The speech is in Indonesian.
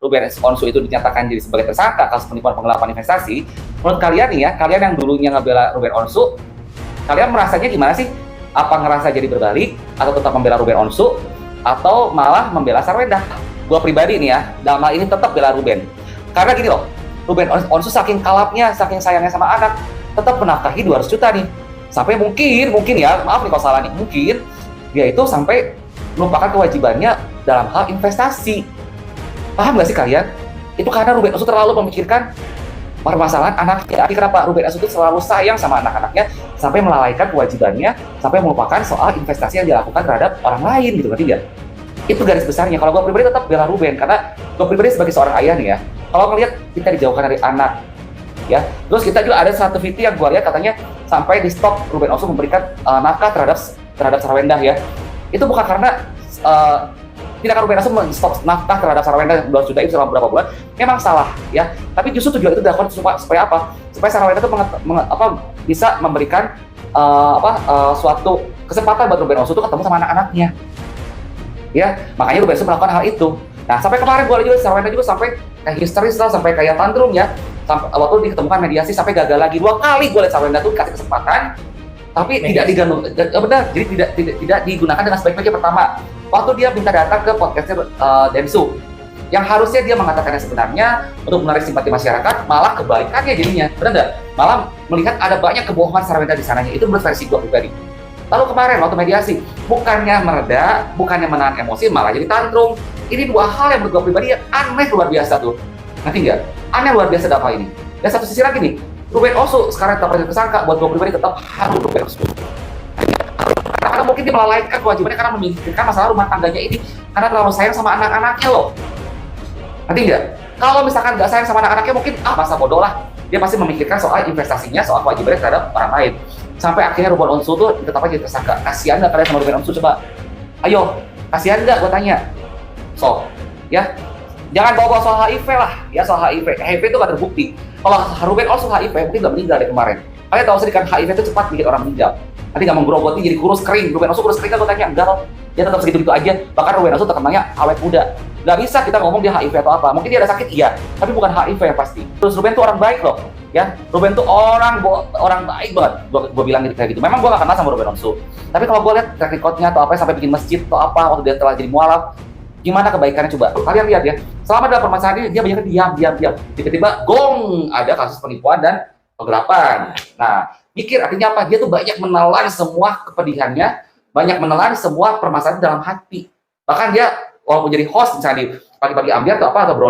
Ruben Onsu itu dinyatakan jadi sebagai tersangka kasus penipuan penggelapan investasi, menurut kalian nih ya, kalian yang dulunya ngebela Ruben Onsu, kalian merasanya gimana sih? Apa ngerasa jadi berbalik, atau tetap membela Ruben Onsu, atau malah membela Sarwenda? Gua pribadi nih ya, dalam hal ini tetap bela Ruben. Karena gini loh, Ruben Onsu saking kalapnya, saking sayangnya sama anak, tetap menafkahi 200 juta nih. Sampai mungkin ya, maaf nih kalau salah nih, mungkin dia itu sampai melupakan kewajibannya dalam hal investasi. Paham gak sih kalian? Itu karena Ruben Onsu terlalu memikirkan permasalahan anaknya. Tapi kenapa Ruben Onsu itu selalu sayang sama anak-anaknya sampai melalaikan kewajibannya, sampai melupakan soal investasi yang dilakukan terhadap orang lain gitu, ngerti nggak? Itu garis besarnya. Kalau gue pribadi tetap bela Ruben, karena gue pribadi sebagai seorang ayah nih ya, kalau ngelihat kita dijauhkan dari anak, ya, terus kita juga ada satu video yang gue lihat katanya sampai di stop Ruben Onsu memberikan nafkah terhadap Sarwenda ya. Itu bukan karena tindakan Ruben Onsu men-stop nafkah terhadap Sarwenda 2 juta itu selama beberapa bulan memang salah ya, tapi justru tujuan itu dilakukan supaya apa? Supaya Sarwenda itu bisa memberikan suatu kesempatan buat Ruben Onsu itu ketemu sama anak-anaknya ya, makanya Ruben Onsu melakukan hal itu. Nah, sampai kemarin gue juga Sarwenda juga sampai kayak histeris lah, sampai kayak tantrum ya, sampai waktu diketemukan mediasi sampai gagal lagi 2 kali. Gue lihat Sarwenda tuh dikasih kesempatan tapi tidak diganu, benar, jadi tidak digunakan dengan sebaik-baiknya. Pertama, waktu dia minta datang ke podcastnya Densu, yang harusnya dia mengatakannya sebenarnya untuk menarik simpati masyarakat, malah kebalikannya jadinya, benar nggak? Malah melihat ada banyak kebohongan Sarwenda di sananya. Itu menurut versi gue pribadi. Lalu kemarin waktu mediasi, bukannya mereda, bukannya menahan emosi, malah jadi tantrum. Ini 2 hal yang menurut gue pribadi aneh luar biasa tuh, ngerti nggak? Aneh luar biasa apa ini. Dan satu sisi lagi nih, Ruben Onsu sekarang tetap menjadi tersangka, buat gue pribadi tetap harus Ruben Onsu. Karena mungkin dia melalaikan kewajibannya karena memikirkan masalah rumah tangganya ini, karena terlalu sayang sama anak-anaknya loh. Ngerti nggak? Kalau misalkan nggak sayang sama anak-anaknya, mungkin masa bodoh lah. Dia pasti memikirkan soal investasinya, soal kewajibannya terhadap orang lain. Sampai akhirnya Ruben Onsu tuh tetap aja tersangka. Kasihan nggak kalian sama Ruben Onsu? Coba, ayo, kasihan nggak? Gue tanya. So, ya, jangan bawa-bawa soal HIV lah, ya, soal HIV. HIV itu nggak terbukti. Kalau Ruben Onsu HIV mungkin nggak meninggal dari kemarin. Kalian tahu sendiri kan HIV itu cepat bikin orang meninggal. Nanti nggak menggerogoti jadi kurus kering. Ruben Onsu kurus kering kan? Gue tanya, enggak loh. Dia tetap segitu-gitu aja. Bahkan Ruben Onsu terkenalnya awet muda. Nggak bisa kita ngomong dia HIV atau apa. Mungkin dia ada sakit, iya, tapi bukan HIV yang pasti. Terus Ruben tuh orang baik loh, ya. Ruben tuh orang baik banget. Gue bilang gitu, kayak gitu. Memang gue gak kenal sama Ruben Onsu, tapi kalau gue lihat track recordnya atau apa sampai bikin masjid atau apa waktu dia telah jadi mualaf, gimana kebaikannya coba. Kalian lihat ya, selama dalam permasalahan ini dia banyak diam. Tiba-tiba gong, ada kasus penipuan dan penggelapan. Nah, mikir artinya apa? Dia tuh banyak menelan semua kepedihannya, banyak menelan semua permasalahan dalam hati. Bahkan dia walaupun jadi host misalnya di pagi-pagi ambiar atau apa atau brownies,